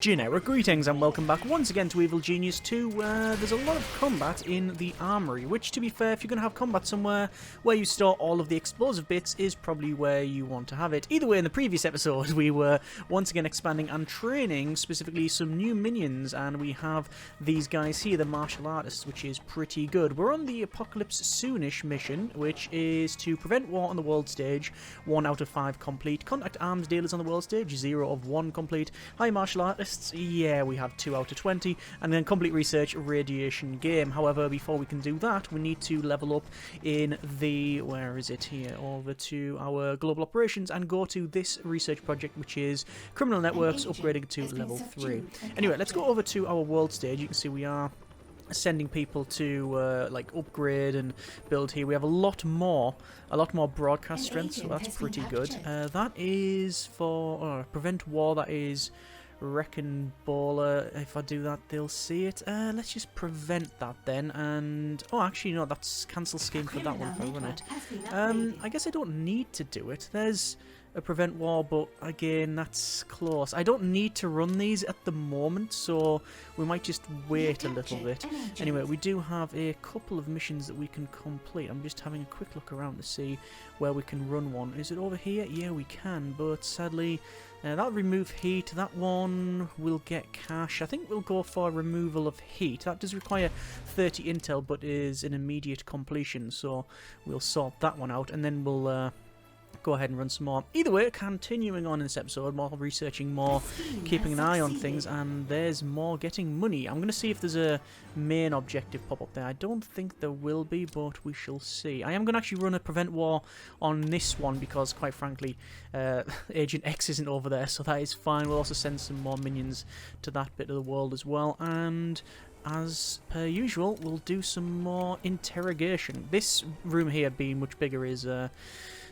Generic greetings and welcome back once again to Evil Genius 2, where there's a lot of combat in the armory, which, to be fair, if you're going to have combat somewhere where you store all of the explosive bits, is probably where you want to have it. Either way, in the previous episode, we were once again expanding and training, specifically some new minions, and we have these guys here, the martial artists, which is pretty good. We're on the Apocalypse Soonish mission, which is to prevent war on the world stage, 1 out of 5 complete. Contact arms dealers on the world stage, 0 of 1 complete. High martial artists, yeah, we have 2 out of 20, and then complete research radiation game. However, before we can do that, we need to level up in the, where is it here, over to our global operations and go to this research project, which is criminal networks, upgrading to level 3. Anyway, let's go over to our world stage. You can see we are sending people to like upgrade and build here. We have a lot more broadcast strength, so that's pretty good. That is for prevent war. That is Reckon Baller. If I do that, they'll see it. Let's just prevent that then. And oh, actually, no, that's cancel scheme for that one if I run it. I guess I don't need to do it. There's a prevent war, but again, that's close. I don't need to run these at the moment, so we might just wait a little bit. Anyway, we do have a couple of missions that we can complete. I'm just having a quick look around to see where we can run one. Is it over here? Yeah, we can, but sadly, that'll remove heat. That one will get cash. I think we'll go for removal of heat. That does require 30 intel, but is an immediate completion, so we'll sort that one out, and then we'll go ahead and run some more. Either way, continuing on in this episode, more researching, more keeping an eye on things, and there's more getting money. I'm going to see if there's a main objective pop up there. I don't think there will be, but we shall see. I am going to actually run a prevent war on this one because, quite frankly, Agent X isn't over there, so that is fine. We'll also send some more minions to that bit of the world as well, and as per usual, we'll do some more interrogation. This room here being much bigger is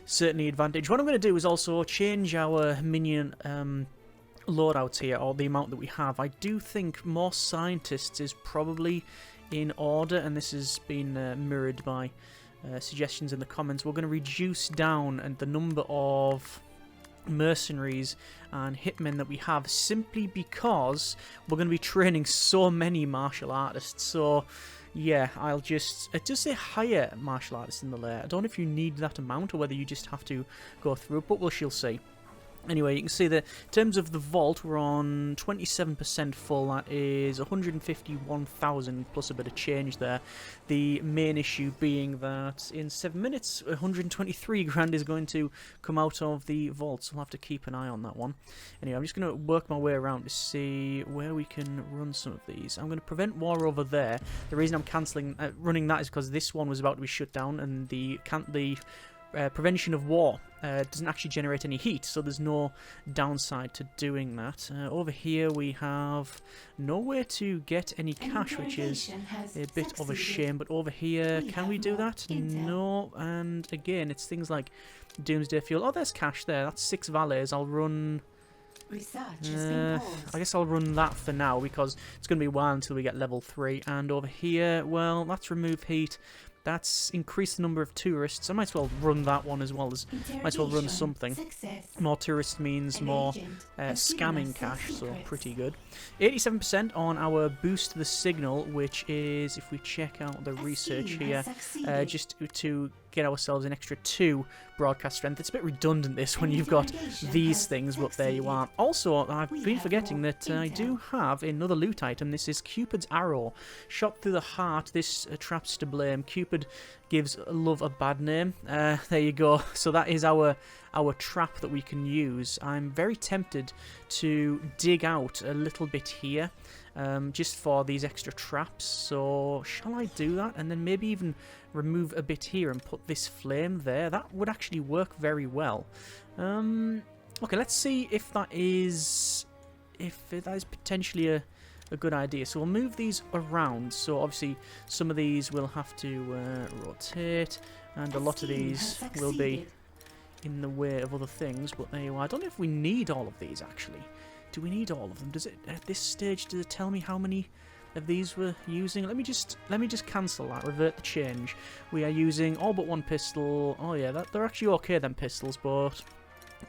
certainly advantage. What I'm going to do is also change our minion loadouts here, or the amount that we have. I do think more scientists is probably in order, and this has been mirrored by suggestions in the comments. We're going to reduce down and the number of mercenaries and hitmen that we have, simply because we're going to be training so many martial artists. So yeah, it does say hire martial artists in the lair. I don't know if you need that amount or whether you just have to go through it, but we shall see. Anyway, you can see that in terms of the vault, we're on 27% full. That is 151,000 plus a bit of change there. The main issue being that in 7 minutes, 123 grand is going to come out of the vault, so we'll have to keep an eye on that one. Anyway, I'm just going to work my way around to see where we can run some of these. I'm going to prevent war over there. The reason I'm running that is because this one was about to be shut down, and the prevention of war doesn't actually generate any heat, so there's no downside to doing that. Over here we have nowhere to get any cash, which is a bit of a shame, but over here, can we do that? No, and again, it's things like Doomsday fuel. Oh, there's cash there. That's 6 valets. I'll run I guess I'll run that for now, because it's going to be a while until we get level 3. And over here, well, that's remove heat. That's increased the number of tourists. I might as well run that one as well, might as well run something. More tourists means more scamming cash, so pretty good. 87% on our boost the signal, which is, if we check out the research here, just to get ourselves an extra 2 broadcast strength. It's a bit redundant this when you've got these things, but there you are. Also, I've been forgetting that I do have another loot item. This is Cupid's arrow. Shot through the heart. This traps to blame. Cupid gives love a bad name. There you go. So that is our trap that we can use. I'm very tempted to dig out a little bit here, just for these extra traps. So shall I do that, and then maybe even remove a bit here and put this flame there? That would actually work very well. Okay, let's see if that is potentially a good idea. So we'll move these around. So obviously some of these will have to rotate, and a lot of these will be in the way of other things, but there you are. I don't know if we need all of these, actually. Do we need all of them? Does it, at this stage, does it tell me how many of these we're using? Let me just cancel that, revert the change. We are using all but 1 pistol. Oh yeah, they're actually okay, them pistols, but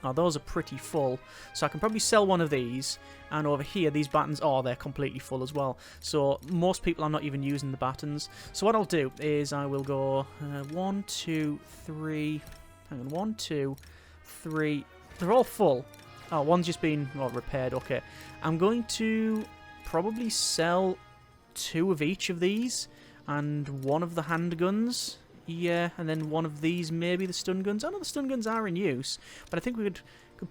Now, those are pretty full, so I can probably sell one of these. And over here, these battens, oh, they're completely full as well. So most people are not even using the battens. So what I'll do is I will go 1, 2, 3. Hang on, 1, 2, 3. They're all full. Oh, one's just been repaired. Okay, I'm going to probably sell 2 of each of these and 1 of the handguns. Yeah, and then 1 of these, maybe the stun guns. I know the stun guns are in use, but I think we could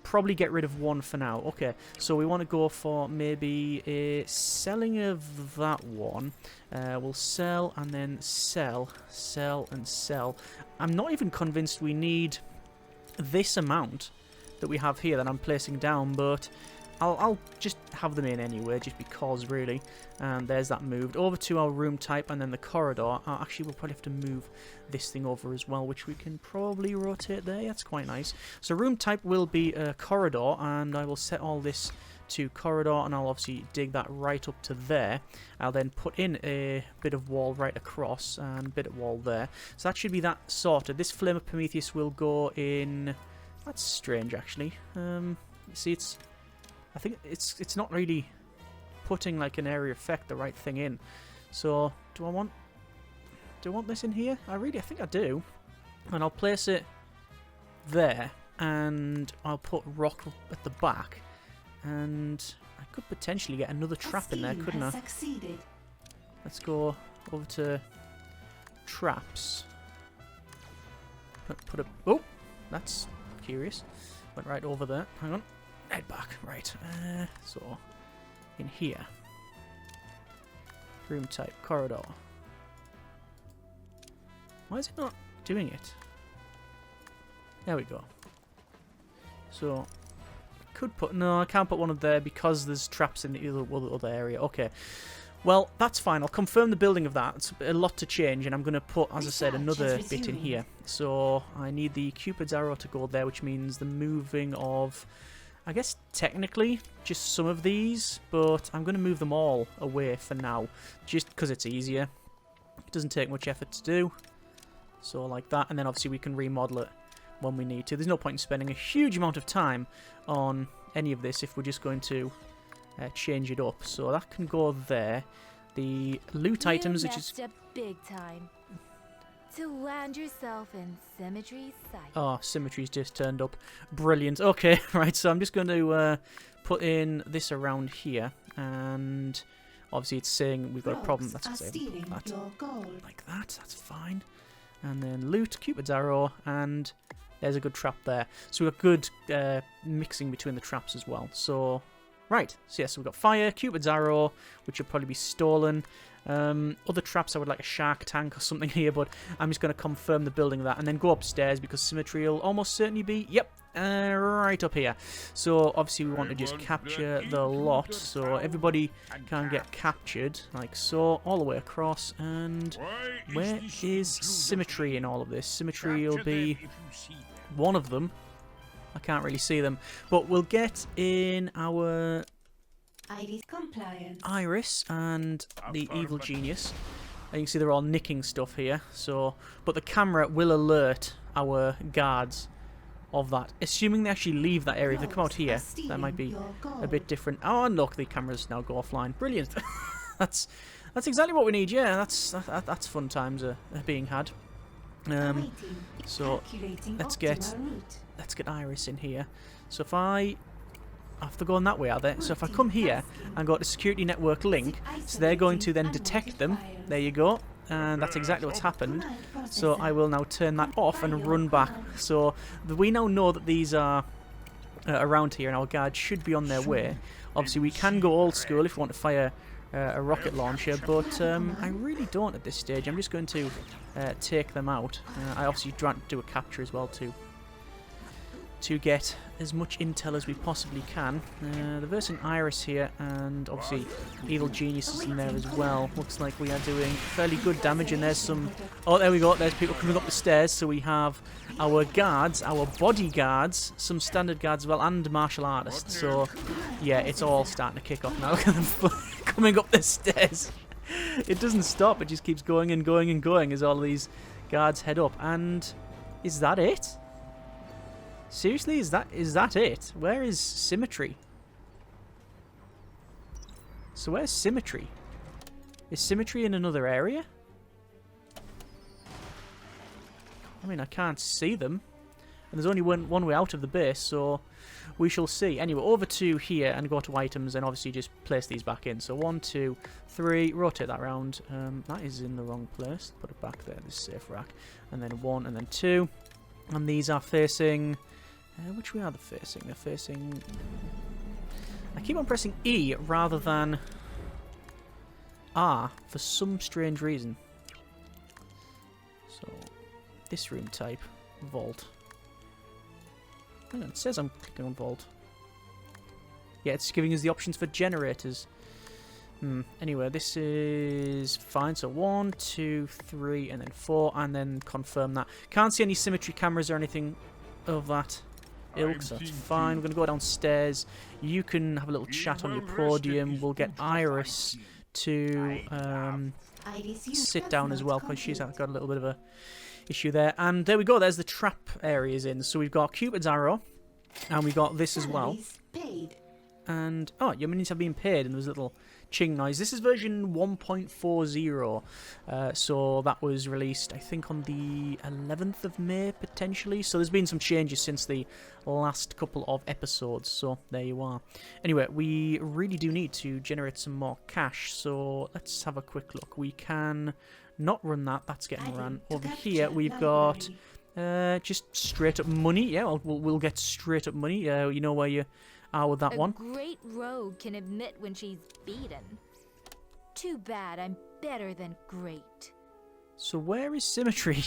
probably get rid of 1 for now. Okay, so we want to go for maybe a selling of that one. We'll sell and then sell, and sell. I'm not even convinced we need this amount that we have here that I'm placing down, but I'll just have them in anyway, just because, really. And there's that moved. Over to our room type, and then the corridor. Actually, we'll probably have to move this thing over as well, which we can probably rotate there. That's quite nice. So room type will be a corridor, and I will set all this to corridor, and I'll obviously dig that right up to there. I'll then put in a bit of wall right across, and a bit of wall there. So that should be that sorted. This Flame of Prometheus will go in... That's strange, actually. See, I think it's not really putting like an area effect the right thing in. So do I want this in here? I think I do. And I'll place it there, and I'll put rock at the back, and I could potentially get another trap in there, couldn't I? Succeeded. Let's go over to traps. Put a oh, that's curious. Went right over there. Hang on. Head back. Right. So, in here. Room type. Corridor. Why is it not doing it? There we go. So, could put... No, I can't put one of there because there's traps in the other area. Okay. Well, that's fine. I'll confirm the building of that. It's a lot to change, and I'm going to put, as I said, another bit in here. So, I need the Cupid's arrow to go there, which means the moving of... I guess technically just some of these, but I'm going to move them all away for now, just because it's easier. It doesn't take much effort to do. So like that, and then obviously we can remodel it when we need to. There's no point in spending a huge amount of time on any of this if we're just going to change it up. So that can go there. The loot items, which is... big time. To land yourself in Symmetry's sight. Oh, Symmetry's just turned up. Brilliant. Okay, right, so I'm just going to put in this around here, and obviously it's saying we've got a problem. That's that. Like that, that's fine. And then loot, Cupid's arrow, and there's a good trap there. So we've got good mixing between the traps as well. So, right, so yes, so we've got fire, Cupid's arrow, which will probably be stolen. Other traps, I would like a shark tank or something here, but I'm just going to confirm the building of that and then go upstairs because Symmetry will almost certainly be, yep, right up here. So obviously we want to just capture the lot, so everybody can get captured, like so, all the way across. And where is Symmetry in all of this? Symmetry will be one of them. I can't really see them, but we'll get in our... Iris and the evil genius. And you can see they're all nicking stuff here. So, but the camera will alert our guards of that, assuming they actually leave that area. If they come out here, that might be a bit different. Oh, and look, the cameras now go offline. Brilliant. that's exactly what we need. Yeah, that's fun times are being had. So let's get Iris in here. So if I have to go in that way, are they? So if I come here and go to security network link, so they're going to then detect them. There you go. And that's exactly what's happened. So I will now turn that off and run back. So we now know that these are around here, and our guards should be on their way. Obviously, we can go old school if we want to fire a rocket launcher, but I really don't at this stage. I'm just going to take them out. I obviously try to do a capture as well to get as much intel as we possibly can. The Versing Iris here, and obviously Evil Genius is in there as well. Looks like we are doing fairly good damage, and there's some... Oh, there we go. There's people coming up the stairs, so we have our guards, our bodyguards, some standard guards as well, and martial artists. So, yeah, it's all starting to kick off now. Look at them coming up the stairs. It doesn't stop. It just keeps going and going and going as all these guards head up. And is that it? Seriously, is that it? Where is Symmetry? So where's Symmetry? Is Symmetry in another area? I mean, I can't see them. And there's only one way out of the base, so we shall see. Anyway, over to here and go to items and obviously just place these back in. So 1, 2, 3, rotate that around. That is in the wrong place. Put it back there, this safe rack. And then 1 and then 2. And these are facing... which way are they facing? They're facing... I keep on pressing E rather than R for some strange reason. So, this room type, vault. Hang on, it says I'm clicking on vault. Yeah, it's giving us the options for generators. Anyway, this is fine. So 1, 2, 3, and then 4, and then confirm that. Can't see any Symmetry cameras or anything of that ilk, so that's fine. We're going to go downstairs. You can have a little chat on your podium. We'll get Iris to sit down as well, because she's got a little bit of a issue there. And there we go, there's the trap areas in. So we've got Cupid's arrow, and we got this as well. And, oh, your minions have been paid, and there's a little ching noise. This is version 1.40, so that was released, I think, on the 11th of May, potentially. So there's been some changes since the last couple of episodes, so there you are. Anyway, we really do need to generate some more cash, so let's have a quick look. We can not run that, that's getting run. Over here, we've got just straight up money. Yeah, we'll get straight up money. You know where you are with that one. A great rogue can admit when she's beaten. Too bad I'm better than great. So where is Symmetry?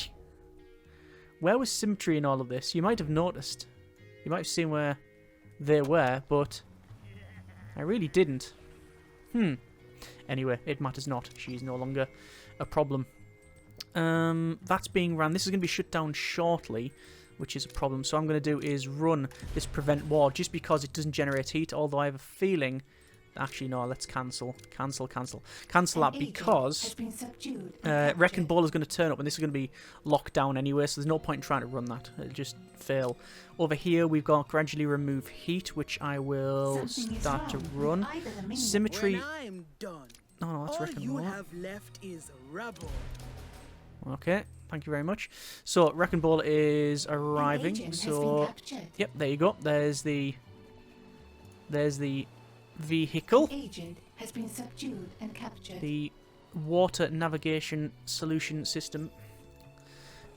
Where was Symmetry in all of this? You might have noticed. You might have seen where they were, but I really didn't. Anyway, it matters not. She's no longer a problem. That's being ran. This is going to be shut down shortly, which is a problem. So what I'm going to do is run this prevent war, just because it doesn't generate heat, although I have a feeling... Actually, no, let's cancel that, because Wrecking Ball is going to turn up, and this is going to be locked down anyway, so there's no point in trying to run that. It'll just fail. Over here, we've got gradually remove heat, which I will start to run. Symmetry... Oh, no, that's Wrecking Ball. Okay, thank you very much. So, Wrecking Ball is arriving. So, yep, there you go. There's the vehicle. An agent has been subdued and captured. The water navigation solution system.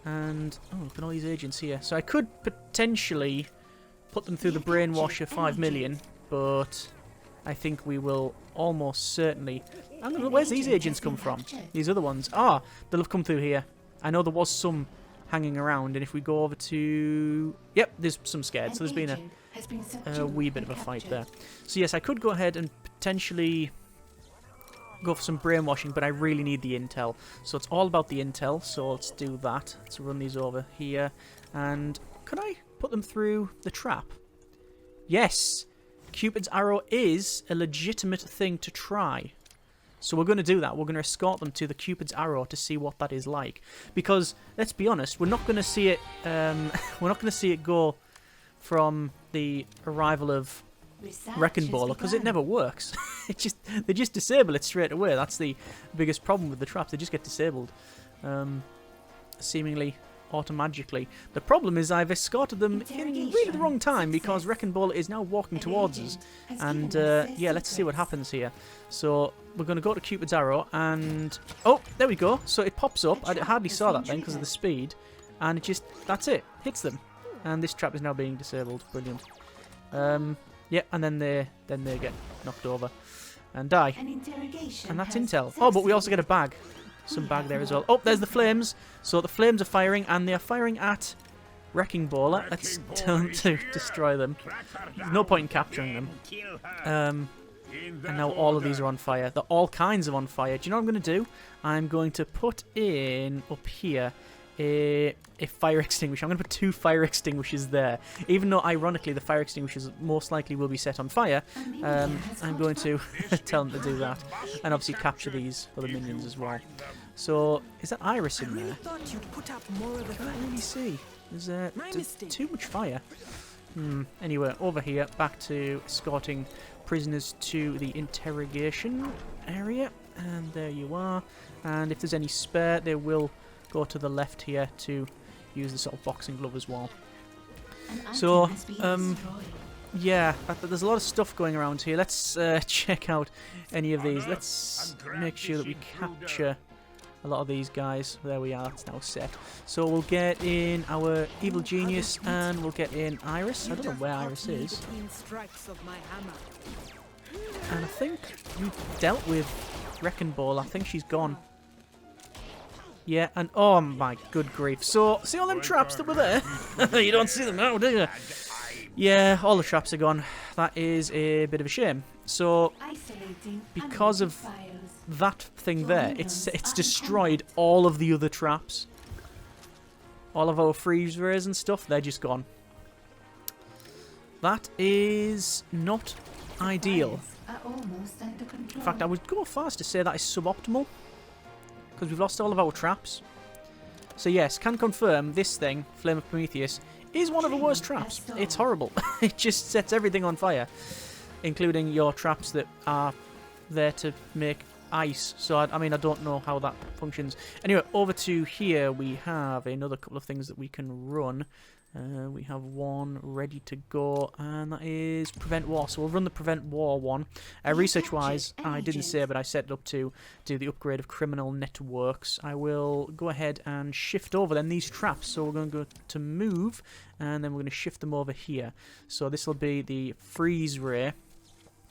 And, oh, look at all these agents here. So I could potentially put them through the brainwasher 5 million, but I think we will almost certainly... I don't know, where's these agents come from? These other ones. Ah, they'll have come through here. I know there was some hanging around, and if we go over to... Yep, there's some scared, so there's been a wee bit of a fight there. So yes, I could go ahead and potentially go for some brainwashing, but I really need the intel. So it's all about the intel, so let's do that. Let's run these over here. And can I put them through the trap? Yes! Cupid's arrow is a legitimate thing to try. So we're going to do that. We're going to escort them to the Cupid's arrow to see what that is like. Because, let's be honest, we're not going to see it... we're not going to see it go from the arrival of Wrecking Ball, because it never works. They just disable it straight away. That's the biggest problem with the traps. They just get disabled, seemingly automatically. The problem is I've escorted them in really the wrong time, because Wrecking Ball is now walking towards us. And yeah, let's see what happens here. So we're going to go to Cupid's arrow, and oh, there we go. So it pops up. I hardly saw that then because of the speed, and it just, that's it, hits them. And this trap is now being disabled. Brilliant. Yeah, and then they get knocked over and die. And that's intel. Oh, but we also get a bag. Some bag there as well. Oh, there's the flames. So the flames are firing, and they are firing at Wrecking Ball. Let's tell them to destroy them. There's no point in capturing them. And now all of these are on fire. They're all kinds of on fire. Do you know what I'm going to do? I'm going to put in, up here, a fire extinguisher. I'm going to put 2 fire extinguishers there. Even though, ironically, the fire extinguishers most likely will be set on fire, I'm going to tell them to do that. And obviously capture these other minions as well. So, is that Iris in there? I can't really see. Is there too much fire? Anyway, over here, back to escorting prisoners to the interrogation area. And there you are. And if there's any spare, they will go to the left here to use the sort of boxing glove as well. So, yeah, there's a lot of stuff going around here. Let's check out any of these. Let's make sure that we capture a lot of these guys. There we are, that's now set. So we'll get in our Evil Genius and we'll get in Iris. I don't know where Iris is. And I think we dealt with Wrecking Ball. I think she's gone. Yeah, and oh my good grief. So, see all them traps that were there? You don't see them now, do you? Yeah, all the traps are gone. That is a bit of a shame. So, because of that thing there, it's destroyed all of the other traps. All of our freeze rays and stuff, they're just gone. That is not ideal. In fact, I would go fast to say that is suboptimal. Because we've lost all of our traps. So yes, can confirm this thing, Flame of Prometheus, is one of the worst traps. It's horrible. It just sets everything on fire. Including your traps that are there to make ice. So, I mean, I don't know how that functions. Anyway, over to here we have another couple of things that we can run. We have one ready to go, and that is Prevent War. So we'll run the Prevent War one. Research-wise, I didn't say, but I set it up to do the upgrade of criminal networks. I will go ahead and shift over then these traps. So we're going to go to move, and then we're going to shift them over here. So this will be the freeze ray.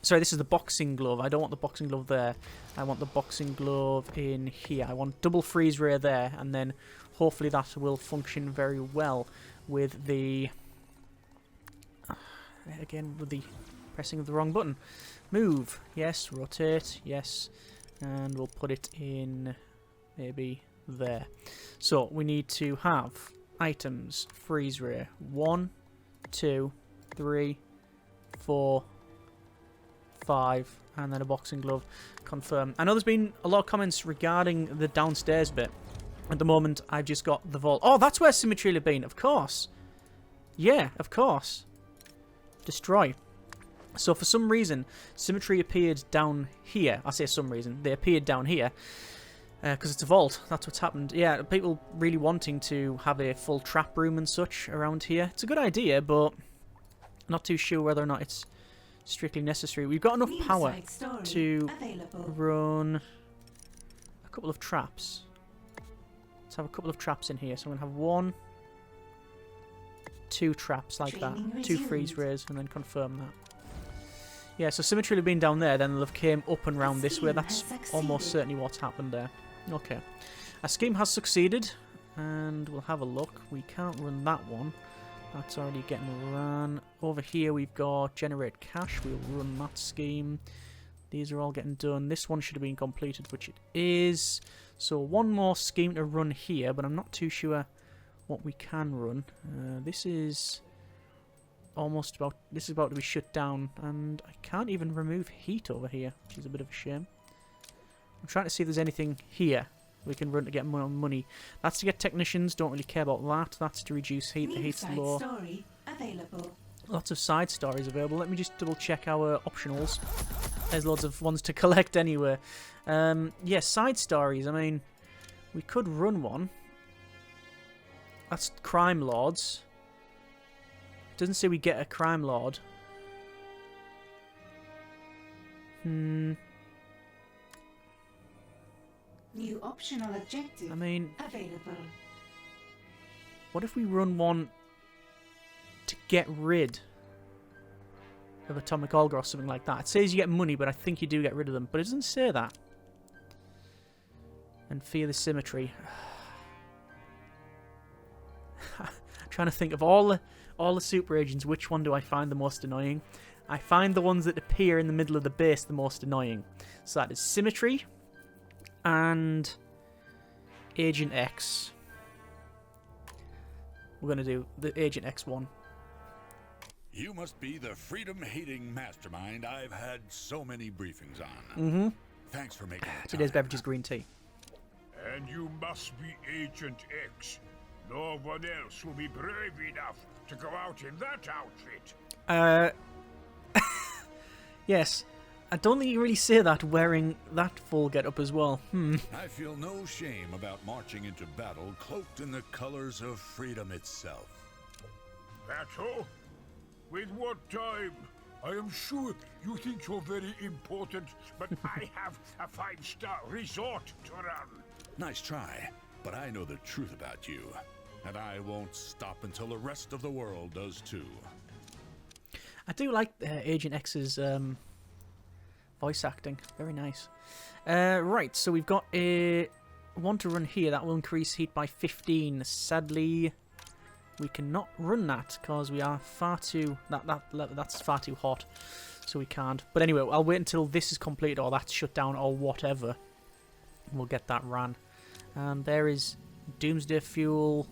Sorry, this is the boxing glove. I don't want the boxing glove there. I want the boxing glove in here. I want double freeze ray there, and then hopefully that will function very well with the again with the pressing of the wrong button. Move, yes. Rotate, yes. And we'll put it in maybe there. So we need to have items freeze ray 1, 2, 3, 4, 5, and then a boxing glove. Confirm. I know there's been a lot of comments regarding the downstairs bit. At the moment, I've just got the vault. Oh, that's where Symmetry would have been, of course. Yeah, of course. Destroy. So for some reason, Symmetry appeared down here. I say some reason. They appeared down here. Because it's a vault. That's what's happened. Yeah, people really wanting to have a full trap room and such around here. It's a good idea, but not too sure whether or not it's strictly necessary. We've got enough power to run a couple of traps. Let's have a couple of traps in here. So I'm going to have 1, 2 traps like that. 2 freeze rays and then confirm that. Yeah, so Symmetry would have been down there, then they'll have came up and round this way. That's almost certainly what's happened there. Okay. Our scheme has succeeded, and we'll have a look. We can't run that one. That's already getting run. Over here we've got Generate Cash. We'll run that scheme. These are all getting done. This one should have been completed, which it is. So one more scheme to run here, but I'm not too sure what we can run. This is almost about. This is about to be shut down, and I can't even remove heat over here, which is a bit of a shame. I'm trying to see if there's anything here we can run to get more money. That's to get technicians. Don't really care about that. That's to reduce heat. The heat's low. Lots of side stories available. Let me just double check our optionals. There's loads of ones to collect anyway. Yeah, side stories. I mean, we could run one. That's crime lords. Doesn't say we get a crime lord. New optional objective. I mean, available. What if we run one to get rid of Atomic Olga or something like that? It says you get money, but I think you do get rid of them. But it doesn't say that. And fear the Symmetry. I'm trying to think of all the super agents, which one do I find the most annoying? I find the ones that appear in the middle of the base the most annoying. So that is Symmetry and Agent X. We're going to do the Agent X one. You must be the freedom-hating mastermind I've had so many briefings on. Mm-hmm. Thanks for making the time. Today's beverage is green tea. And you must be Agent X. No one else will be brave enough to go out in that outfit. Yes. I don't think you really say that wearing that full get-up as well. I feel no shame about marching into battle cloaked in the colors of freedom itself. Battle? With what time? I am sure you think you're very important, but I have a 5-star resort to run. Nice try, but I know the truth about you. And I won't stop until the rest of the world does too. I do like Agent X's voice acting. Very nice. Right, so we've got a one to run here. That will increase heat by 15. Sadly, we cannot run that because we are far too... That's far too hot, so we can't. But anyway, I'll wait until this is complete or that's shut down or whatever. We'll get that ran. There is Doomsday Fuel.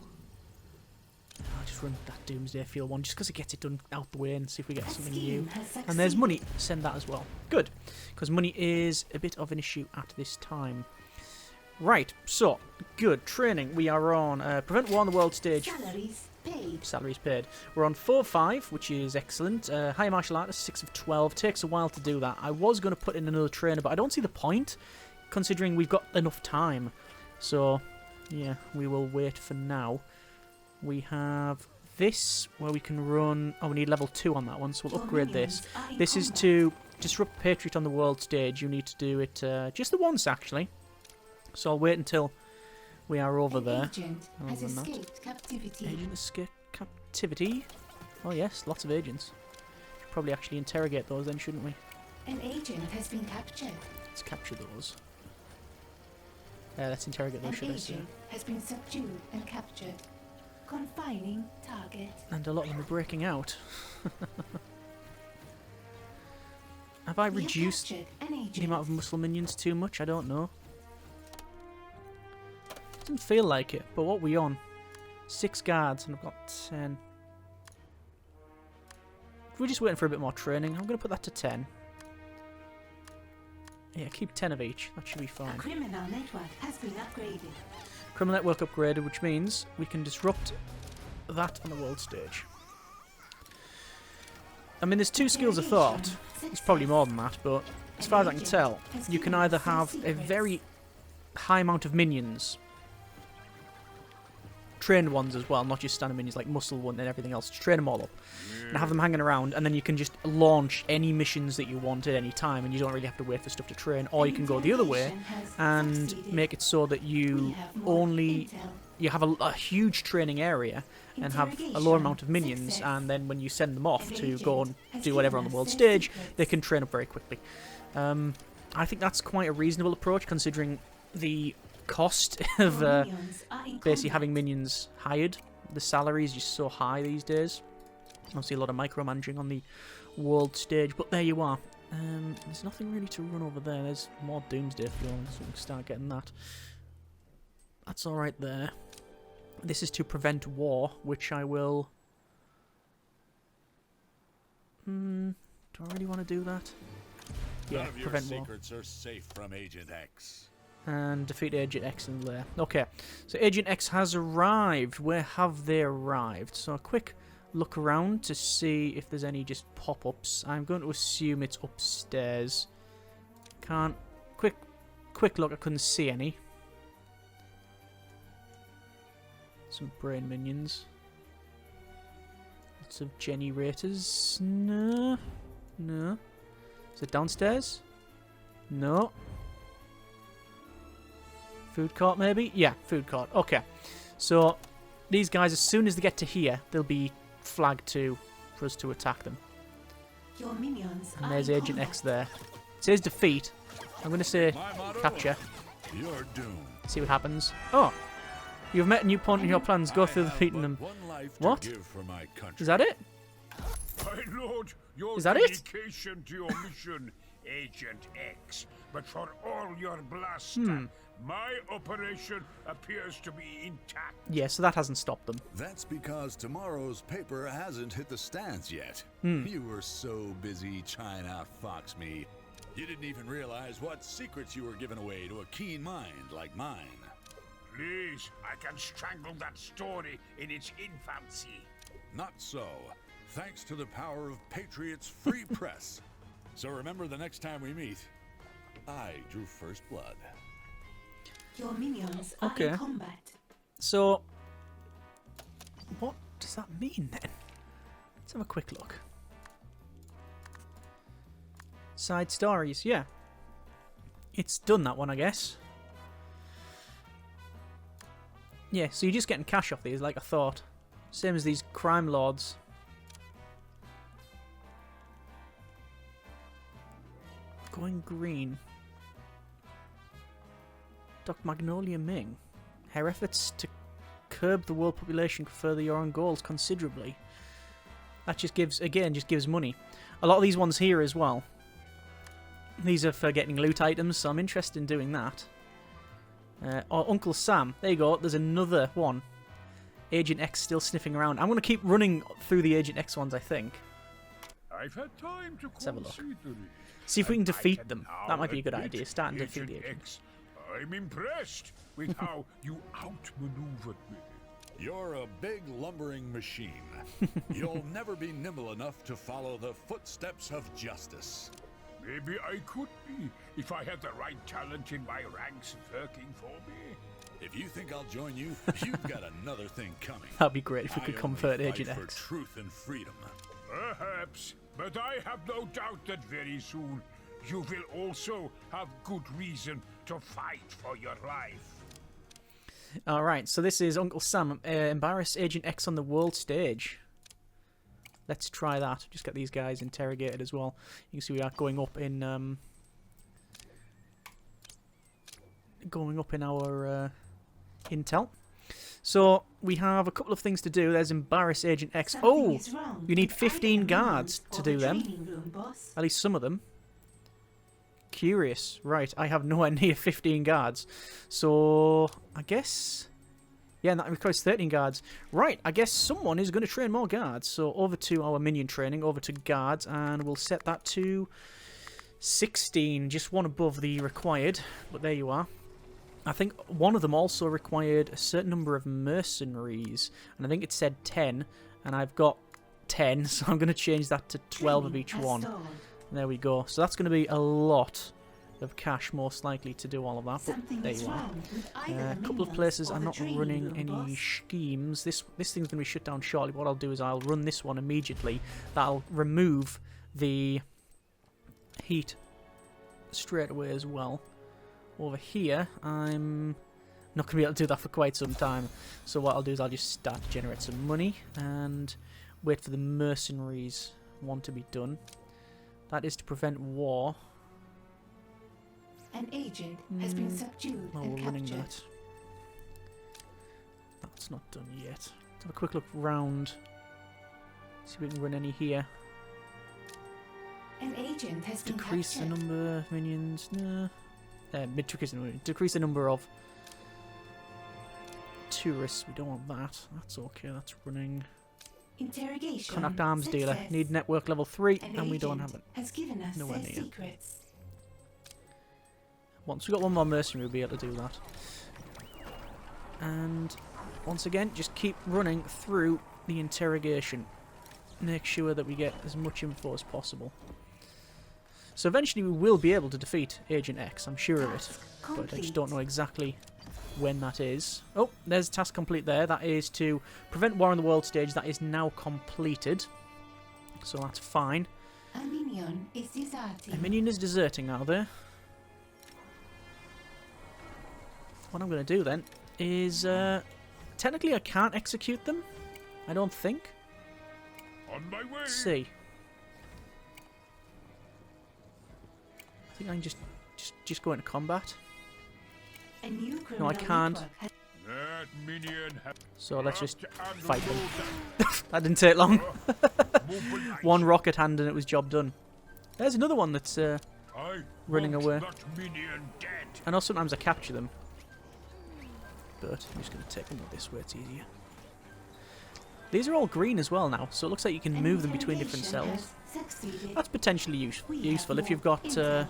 I'll just run that Doomsday Fuel one just because it gets it done out the way and see if we get something new. And there's money. Send that as well. Good. Because money is a bit of an issue at this time. Right. So, good. Training. We are on Prevent War on the World Stage. Salaries paid. Salaries paid. We're on 4-5, which is excellent. High Martial Artist, 6 of 12. Takes a while to do that. I was going to put in another trainer, but I don't see the point, considering we've got enough time. So, yeah, we will wait for now. We have this, where we can run... Oh, we need level 2 on that one, so we'll upgrade this. This is to disrupt Patriot on the world stage. You need to do it just the once, actually. So I'll wait until we are over there. Agent has escaped captivity. Agent escaped captivity. Oh yes, lots of agents. Should probably actually interrogate those then, shouldn't we? An agent has been captured. Let's capture those. Let's interrogate those, An should I say. agent has been subdued and captured. Confining target. And a lot of them are breaking out. Have I We have reduced captured an agent. the amount of muscle minions too much? I don't know. Doesn't feel like it, but what are we on? 6 guards and I've got 10. If we're just waiting for a bit more training, I'm going to put that to 10. Yeah, keep 10 of each. That should be A fine. criminal network has been upgraded. Criminal network upgraded, which means we can disrupt that on the world stage. I mean, there's 2 skills of thought. There's probably more than that, but as far as I can tell, you can either have a very high amount of minions, trained ones as well, not just standard minions like muscle one and everything else. Just train them all up and have them hanging around, and then you can just launch any missions that you want at any time, and you don't really have to wait for stuff to train. Or you can go the other way and make it so that you have a huge training area and have a lower amount of minions, and then when you send them off to go and do whatever on the world stage, they can train up very quickly. I think that's quite a reasonable approach considering the cost of basically having minions hired. The salary is just so high these days. I don't see a lot of micromanaging on the world stage, but there you are. There's nothing really to run over there. There's more Doomsday Fuel, so we can start getting that. That's alright there. This is to prevent war, which I will... do I really want to do that? Yeah, None of your prevent war. secrets are safe from Agent X. And defeat Agent X in Lair. Okay, so Agent X has arrived. Where have they arrived? So a quick look around to see if there's any just pop-ups. I'm going to assume it's upstairs. Can't... Quick look, I couldn't see any. Some brain minions. Lots of generators. No. No. Is it downstairs? No. Food court, maybe? Yeah, food court. Okay. So, these guys, as soon as they get to here, they'll be flagged for us to attack them. Your minions And are there's in Agent combat. X there. It says defeat. I'm going to say My motto, capture. You're doomed. See what happens. Oh! You've met a new point in your plans. Go through I have defeating but them. one life What? To give for my country. Is that it? My lord, your Is that it? dedication to your mission, Agent X. But for all your blast, my operation appears to be intact. Yeah, so that hasn't stopped them. That's because tomorrow's paper hasn't hit the stands yet. Hmm. You were so busy trying to outfox me, you didn't even realize what secrets you were giving away to a keen mind like mine. Please, I can strangle that story in its infancy. Not so. Thanks to the power of Patriot's free press. So remember, the next time we meet, I drew first blood. Your minions Okay. are in combat. So, what does that mean then? Let's have a quick look. Side stories, yeah. It's done that one, I guess. Yeah, so you're just getting cash off these, like I thought. Same as these crime lords. Going green. Dr. Magnolia Ming. Her efforts to curb the world population could further your own goals considerably. That just gives, again, just gives money. A lot of these ones here as well. These are for getting loot items, so I'm interested in doing that. Or Uncle Sam. There you go. There's another one. Agent X still sniffing around. I'm going to keep running through the Agent X ones, I think. I've had time to Let's have a look. consider it. See if we can And I defeat can them. now That might be a good admit, idea. Start and defeat Agent the agent. X, I'm impressed with how you outmaneuvered me. You're a big lumbering machine. You'll never be nimble enough to follow the footsteps of justice. Maybe I could be if I had the right talent in my ranks working for me. If you think I'll join you, you've got another thing coming. That'd be great if we I could only convert fight Agent for X. truth and freedom. Perhaps, but I have no doubt that very soon you will also have good reason to fight for your life. Alright, so this is Uncle Sam. Embarrass Agent X on the world stage. Let's try that. Just get these guys interrogated as well. You can see we are going up in our intel. So we have a couple of things to do. There's embarrass Agent X. Something Oh, is wrong you need with 15 either guards move to or do the them. training room, boss. At least some of them. Curious. Right, I have nowhere near 15 guards. So, I guess... Yeah, and that requires 13 guards. Right, I guess someone is going to train more guards. So, over to our minion training, over to guards, and we'll set that to 16. Just one above the required, but there you are. I think one of them also required a certain number of mercenaries, and I think it said 10, and I've got 10, so I'm going to change that to 12 of Training each has one. stalled. There we go. So that's going to be a lot of cash, most likely, to do all of that. But Something there is you are. wrong with either A the couple of minions places or I'm the not training running room, any boss. schemes. This thing's going to be shut down shortly. What I'll do is I'll run this one immediately. That'll remove the heat straight away as well. Over here, I'm not going to be able to do that for quite some time. So what I'll do is I'll just start to generate some money and wait for the mercenaries one to be done. That is to prevent war. An agent has been subdued Oh, and we're running captured. that. That's not done yet. Let's have a quick look round. See if we can run any here. An agent has been Decrease the captured. number of minions. No. Decrease the number of tourists. We don't want that. That's okay. That's running. Interrogation. Contact arms dealer. Success. Need network level 3, An and we don't agent have it. has given us Nowhere their near. secrets. Once we've got one more mercenary, we'll be able to do that. And once again, just keep running through the interrogation. Make sure that we get as much info as possible. So eventually we will be able to defeat Agent X, I'm sure of it. Task But I just complete. don't know exactly when that is. Oh, there's task complete there. That is to prevent war on the world stage. That is now completed. So that's fine. A minion is deserting. A minion is deserting, are there? What I'm going to do then is... technically I can't execute them. I don't think. On my way. Let's see. I think I can just go into combat. A new No, I criminal can't. network has That minion has So let's just trapped and fight them. loaded. That didn't take long. Mobilize. One rocket hand and it was job done. There's another one that's... I running want away. That minion dead. I know sometimes I capture them. But I'm just going to take them this way, it's easier. These are all green as well now, so it looks like you can An move them between different interrogation cells. has succeeded. That's potentially We have useful if more you've got intel.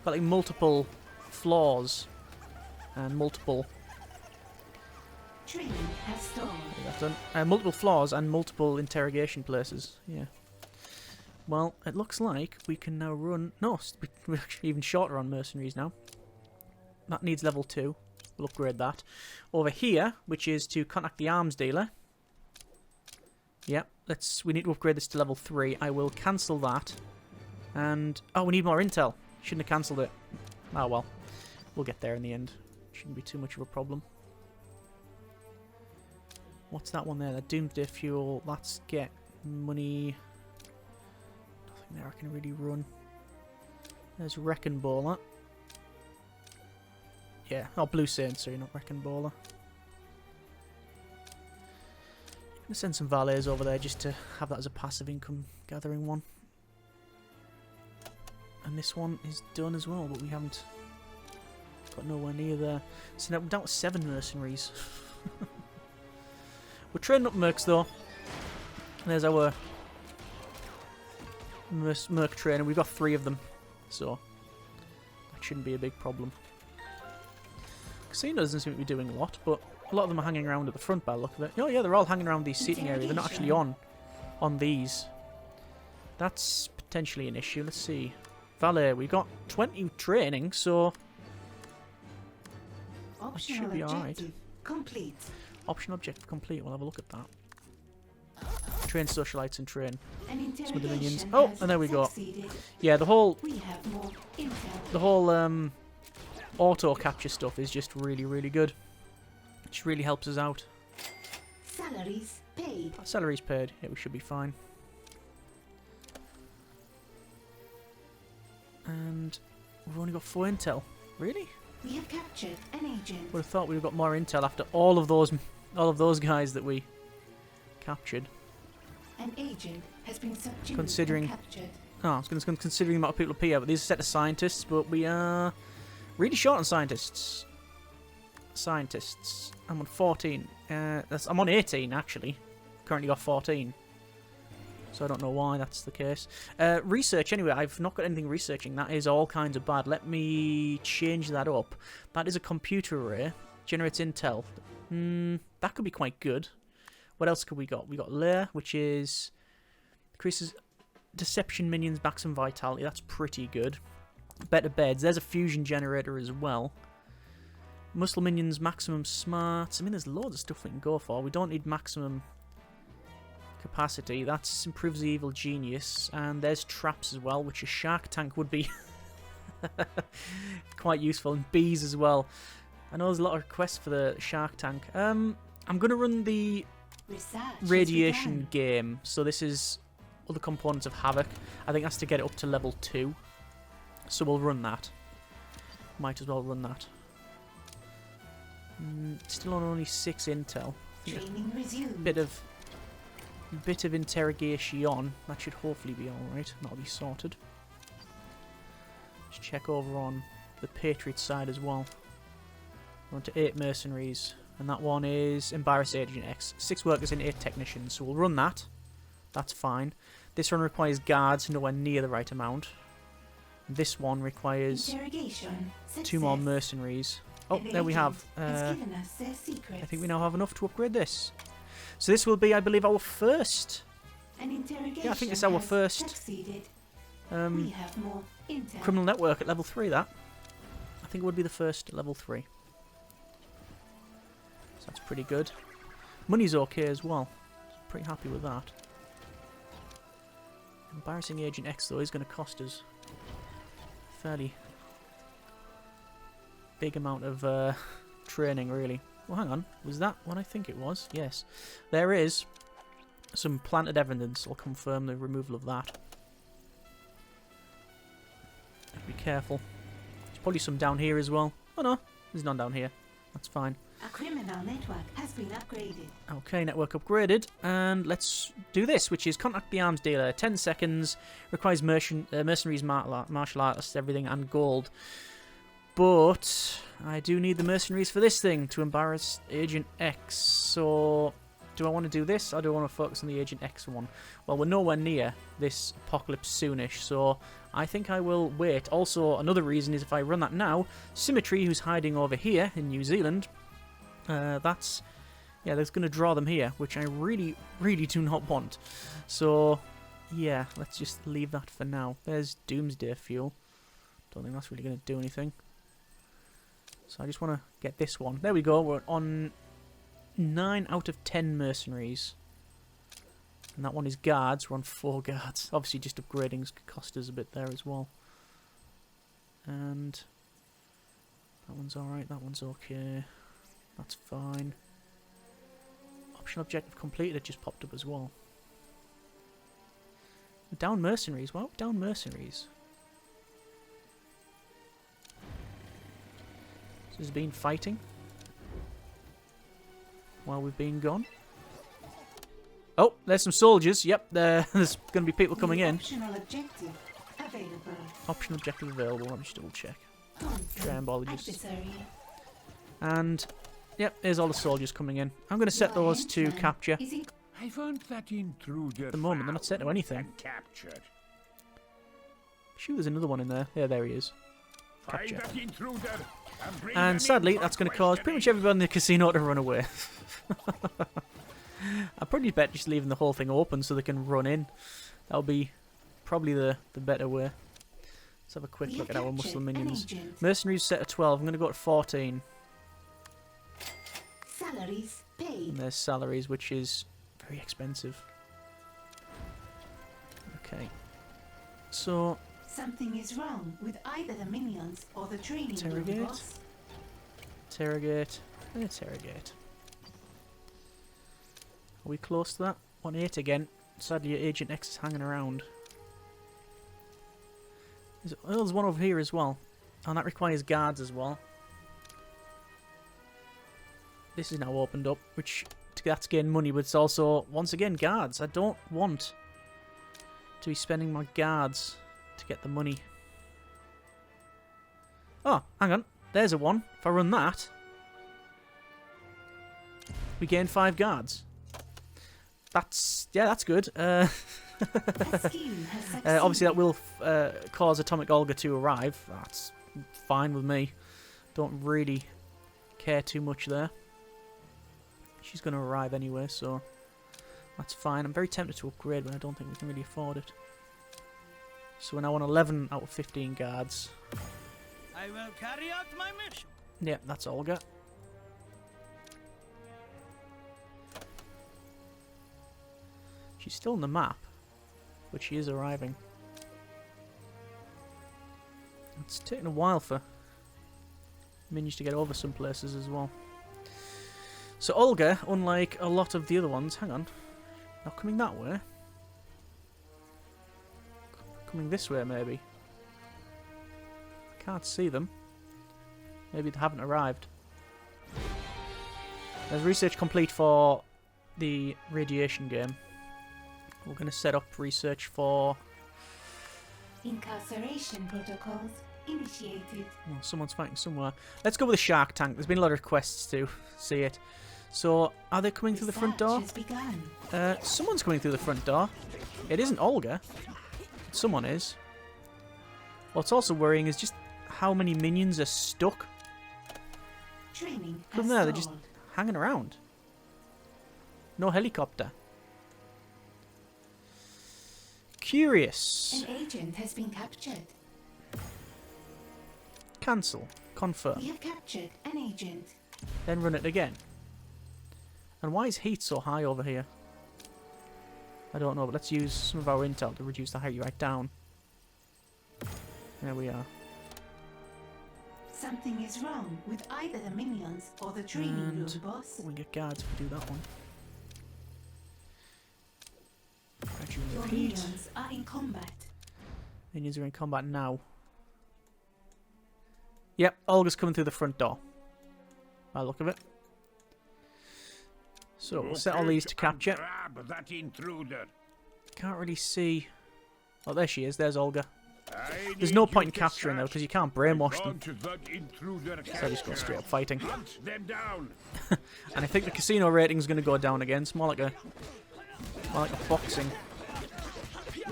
like multiple floors and multiple Training has stalled. That's done. Multiple floors and multiple interrogation places. Yeah. Well, it looks like we can now run... No, we're actually even shorter on mercenaries now. That needs level 2. We'll upgrade that. Over here, which is to contact the arms dealer. Yep, we need to upgrade this to level 3. I will cancel that. And... Oh, we need more intel. Shouldn't have cancelled it. Oh, well. We'll get there in the end. Shouldn't be too much of a problem. What's that one there? That Doomsday fuel. Let's get money. Nothing there I can really run. There's Wrecking Baller. Yeah, oh, Blue Saint, sorry, not Wrecking Baller. I'm going to send some valets over there just to have that as a passive income gathering one. And this one is done as well, but we haven't got nowhere near there. So now we're down to 7 mercenaries. We're training up mercs though. There's our merc trainer. We've got 3 of them, so that shouldn't be a big problem. Casino doesn't seem to be doing a lot, but a lot of them are hanging around at the front by the look of it. Oh yeah, they're all hanging around these seating area. They're not actually on these. That's potentially an issue. Let's see. Valet, we got 20 training, so that should be alright. Complete. Option objective complete. We'll have a look at that. Train socialites and train some of the minions. Oh, and there we go. Yeah, the whole auto capture stuff is just really, really good. It just really helps us out. Salaries paid. Salaries paid. Yeah, we should be fine. And we've only got 4 intel. Really? We have captured an agent. Would have thought we'd have got more intel after all of those guys that we captured. An agent has been subdued. Considering, and captured. oh, I was going to considering the amount of people up here, but these are a set of scientists, but we are really short on scientists. I'm on 14. I'm on 18 actually. Currently got 14. So I don't know why that's the case. Research, anyway, I've not got anything researching. That is all kinds of bad. Let me change that up. That is a computer array. Generates intel. That could be quite good. What else could we got? We got Lair, which is... increases deception minions maximum vitality. That's pretty good. Better beds. There's a fusion generator as well. Muscle minions maximum smarts. I mean, there's loads of stuff we can go for. We don't need maximum capacity. That improves the evil genius. And there's traps as well, which a shark tank would be quite useful. And bees as well. I know there's a lot of requests for the shark tank. I'm going to run the radiation game. So this is other components of Havoc. I think that's to get it up to level 2. So we'll run that. Might as well run that. Still on only 6 intel. Training resumed. Bit of interrogation. That should hopefully be alright. That'll be sorted. Just check over on the Patriot side as well. We're on to 8 mercenaries. And that one is Embarrass Agent X. 6 workers and 8 technicians. So we'll run that. That's fine. This one requires guards, nowhere near the right amount. This one requires 2 more mercenaries. Oh, there we have. I think we now have enough to upgrade this. So this will be, I believe, our first. Yeah, I think it's our first criminal network at level 3. That I think it would be the first at level 3. So that's pretty good. Money's okay as well. Pretty happy with that. Embarrassing Agent X though is going to cost us fairly big amount of training, really. Well, hang on. Was that what I think it was? Yes. There is some planted evidence. I'll confirm the removal of that. Be careful. There's probably some down here as well. Oh no, there's none down here. That's fine. A criminal network has been upgraded. Okay, network upgraded. And let's do this, which is contact the arms dealer. 10 seconds. Requires mercenaries, martial artists, everything, and gold. But I do need the mercenaries for this thing to embarrass Agent X. So do I want to do this or do I want to focus on the Agent X one? Well, we're nowhere near this apocalypse soonish, so I think I will wait. Also, another reason is if I run that now, Symmetry, who's hiding over here in New Zealand, that's Yeah, that's going to draw them here, which I really, really do not want. So, yeah, let's just leave that for now. There's Doomsday Fuel. Don't think that's really going to do anything. So I just want to get this one. There we go. We're on 9 out of 10 mercenaries. And that one is guards. We're on 4 guards. Obviously, just upgrading cost us a bit there as well. And that one's alright. That one's okay. That's fine. Optional objective completed. It just popped up as well. We're down mercenaries. Why are we down mercenaries? So there's been fighting while we've been gone. Oh, there's some soldiers. Yep, there's going to be people coming in. Optional objective available. Optional objective available. Let me just double check. Content Triambologist. adversary. And, yep, there's all the soldiers coming in. I'm going to set those to capture. Is in I want that intruder. At the moment, they're not set to anything. and captured. Sure, there's another one in there. Yeah, there he is. Find Capture. that intruder and bring them And in sadly, for that's going to cause pretty much everybody in the casino to run away. I'd probably bet just leaving the whole thing open so they can run in. That'll be probably the better way. Let's have a quick We look at have our captured muscle an minions. agent. Mercenaries set at 12. I'm going to go to 14. Salaries paid. And there's salaries, which is very expensive. Okay. So, Something is wrong with either the minions or the training Interrogate. room, boss. interrogate. Interrogate. Are we close to that? 1-8 again. Sadly, Agent X is hanging around. Oh, there's one over here as well. And that requires guards as well. This is now opened up, which that's gain money, but it's also, once again, guards. I don't want to be spending my guards to get the money. Oh, hang on. There's a one. If I run that, we gain 5 guards. That's good. A scheme has succeeded. Obviously, that will cause Atomic Olga to arrive. That's fine with me. Don't really care too much there. She's going to arrive anyway, so that's fine. I'm very tempted to upgrade, but I don't think we can really afford it. So we're now on 11 out of 15 guards. I will carry out my mission. Yeah, that's Olga. She's still on the map, but she is arriving. It's taking a while for minions to get over some places as well. So Olga, unlike a lot of the other ones, hang on, not coming that way. Coming this way, maybe. I can't see them. Maybe they haven't arrived. There's research complete for the radiation game. We're going to set up research for... Incarceration protocols initiated. Well, someone's fighting somewhere. Let's go with the shark tank. There's been a lot of requests to see it. So, are they coming through the front door? Research has begun. Someone's coming through the front door. It isn't Olga. Someone is. What's also worrying is just how many minions are stuck Training from has there. They're just stalled. hanging around. No helicopter. Curious. An agent has been captured. Cancel. Confirm. We have captured an agent. Then run it again. And why is heat so high over here? I don't know, but let's use some of our intel to reduce the height right down. There we are. Something is wrong with either the minions or the training room, And boss. we can get guards if we do that one. Gradually Your repeat. minions are in combat. Minions are in combat now. Yep, Olga's coming through the front door. By the look of it. So we'll set all Locate these to capture. and grab that intruder. Can't really see. Oh, there she is. There's Olga. I There's need no you point in to capturing her search. because you can't brainwash them. Want that intruder So I just go straight up fighting. Hunt them down. And I think the casino rating's going to go down again. It's more like a boxing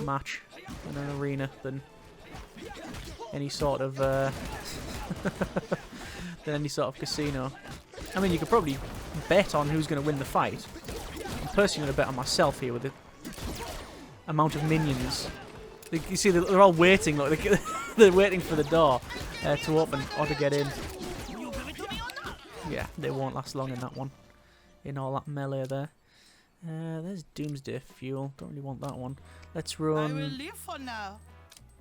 match in an arena than any sort of than any sort of casino. I mean, you could probably bet on who's going to win the fight. I'm personally going to bet on myself here with the amount of minions. You see, they're all waiting. Look, they're waiting for the door to open or to get in. Yeah, they won't last long in that one. In all that melee there. There's Doomsday fuel. Don't really want that one. Let's I will run. leave for now,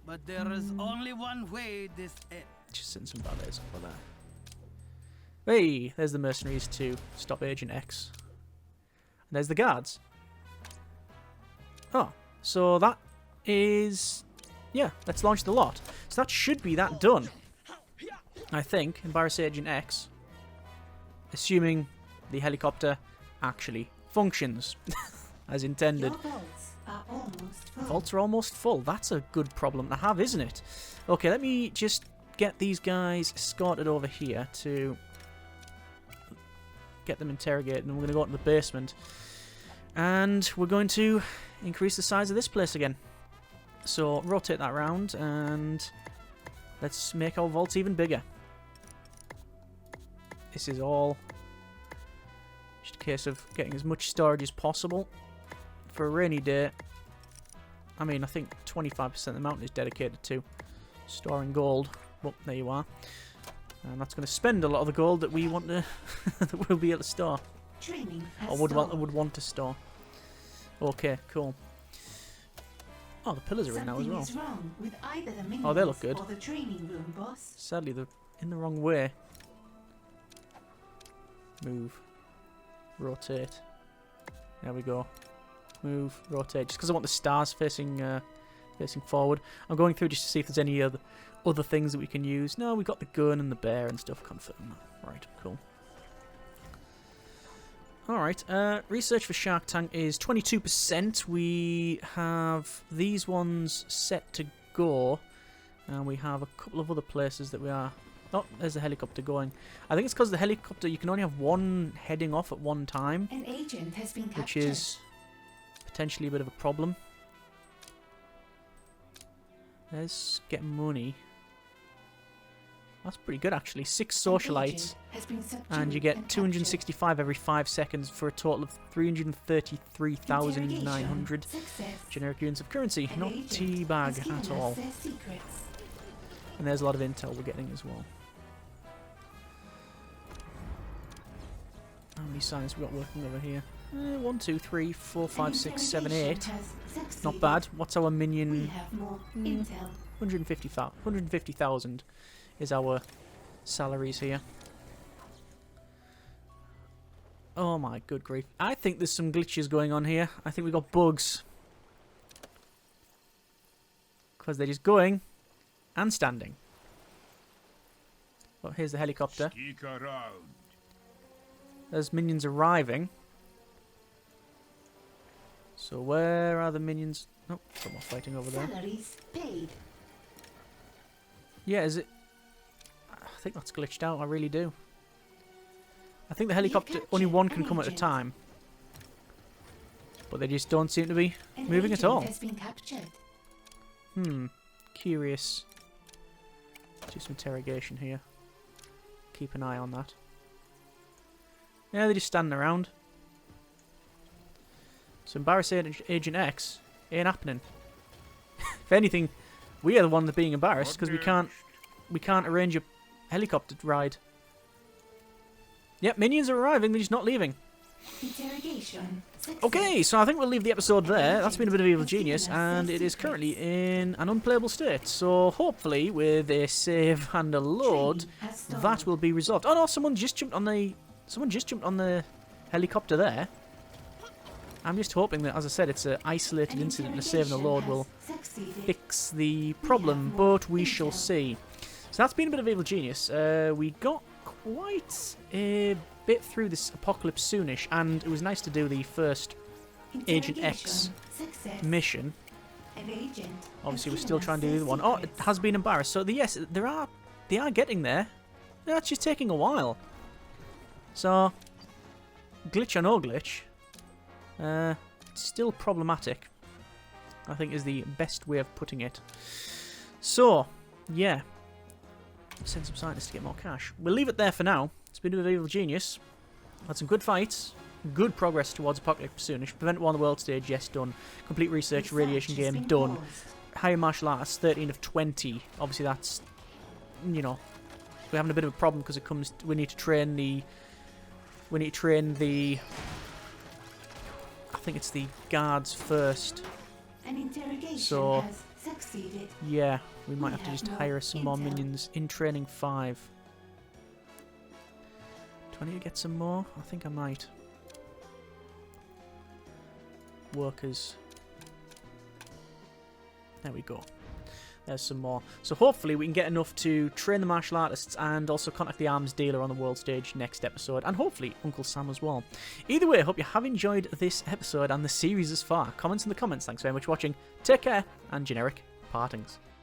but there is only one way this ends. Just send some ballets over there. Hey, there's the mercenaries to stop Agent X. And there's the guards. Oh, so that is... Yeah, let's launch the lot. So that should be that done. I think. Embarrass Agent X. Assuming the helicopter actually functions as intended. Your vaults are almost full. Vaults are almost full. That's a good problem to have, isn't it? Okay, let me just get these guys escorted over here to get them interrogated, and we're going to go into the basement. And we're going to increase the size of this place again. So rotate that around, and let's make our vaults even bigger. This is all just a case of getting as much storage as possible for a rainy day. I mean, I think 25% of the mountain is dedicated to storing gold. Well, there you are. And that's going to spend a lot of the gold that we want to that we'll be able to store, Training has or would stalled. want to store. Okay, cool. Oh, the pillars are in now as well. Something is wrong with either the minions Oh, they look good. or the training room, boss. Sadly, they're in the wrong way. Move. Rotate. There we go. Move. Rotate. Just because I want the stars facing facing forward. I'm going through just to see if there's any other things that we can use. No, we got the gun and the bear and stuff. Confirm. Right, cool. Alright, research for Shark Tank is 22%. We have these ones set to go. And we have a couple of other places that we are... Oh, there's the helicopter going. I think it's because the helicopter, you can only have one heading off at one time. An agent has been captured. Which is potentially a bit of a problem. Let's get money. That's pretty good, actually. 6 socialites. And you get 265 every 5 seconds for a total of 333,900 generic units of currency. Not teabag at all. And there's a lot of intel we're getting as well. How many signs we got working over here? 1, 2, 3, 4, 5, 6, 7, 8. Not bad. What's our minion? 150,000 is our salaries here. Oh my good grief. I think there's some glitches going on here. I think we got bugs. Because they're just going and standing. Well, here's the helicopter. Stick around. There's minions arriving. So where are the minions? Oh, some more fighting over there. Salaries paid. Yeah, is it? I think that's glitched out. I really do. I think the helicopter, only one can come at a time. But they just don't seem to be moving at all. Has been captured. Curious. Do some interrogation here. Keep an eye on that. Yeah, they're just standing around. So embarrass Agent X ain't happening. If anything, we are the ones that are being embarrassed because we can't arrange a helicopter ride. Yep, minions are arriving, they're just not leaving. Interrogation. Okay, so I think we'll leave the episode there. That's been a bit of Evil Genius, and it is currently in an unplayable state. So hopefully, with a save and a load, that will be resolved. Oh no, someone just jumped on the helicopter there. I'm just hoping that, as I said, it's an isolated incident and a save and a load will fix the problem, but we shall see. So that's been a bit of Evil Genius. We got quite a bit through this apocalypse soonish, and it was nice to do the first Agent X mission. Obviously, we're still trying to do the other one. Oh, it has been embarrassed. So yes, they are getting there. That's just taking a while. So glitch or no glitch, still problematic, I think is the best way of putting it. So yeah, send some scientists to get more cash. We'll leave it there for now. It's been a bit of Evil Genius. Had some good fights. Good progress towards Apocalypse Soonish. Prevent war on the world stage, yes, done. Complete research, radiation Research has game, been done. paused. Higher martial arts, 13 of 20. Obviously that's, you know, we're having a bit of a problem because it comes, we need to train the, I think it's the guards first. An interrogation So- has succeeded. Yeah, we might We have to have just more hire some more intel. minions in training 5. Do I need to get some more? I think I might. Workers. There we go. There's some more. So hopefully we can get enough to train the martial artists and also contact the arms dealer on the world stage next episode. And hopefully Uncle Sam as well. Either way, I hope you have enjoyed this episode and the series as far. Comments in the comments. Thanks very much for watching. Take care and generic partings.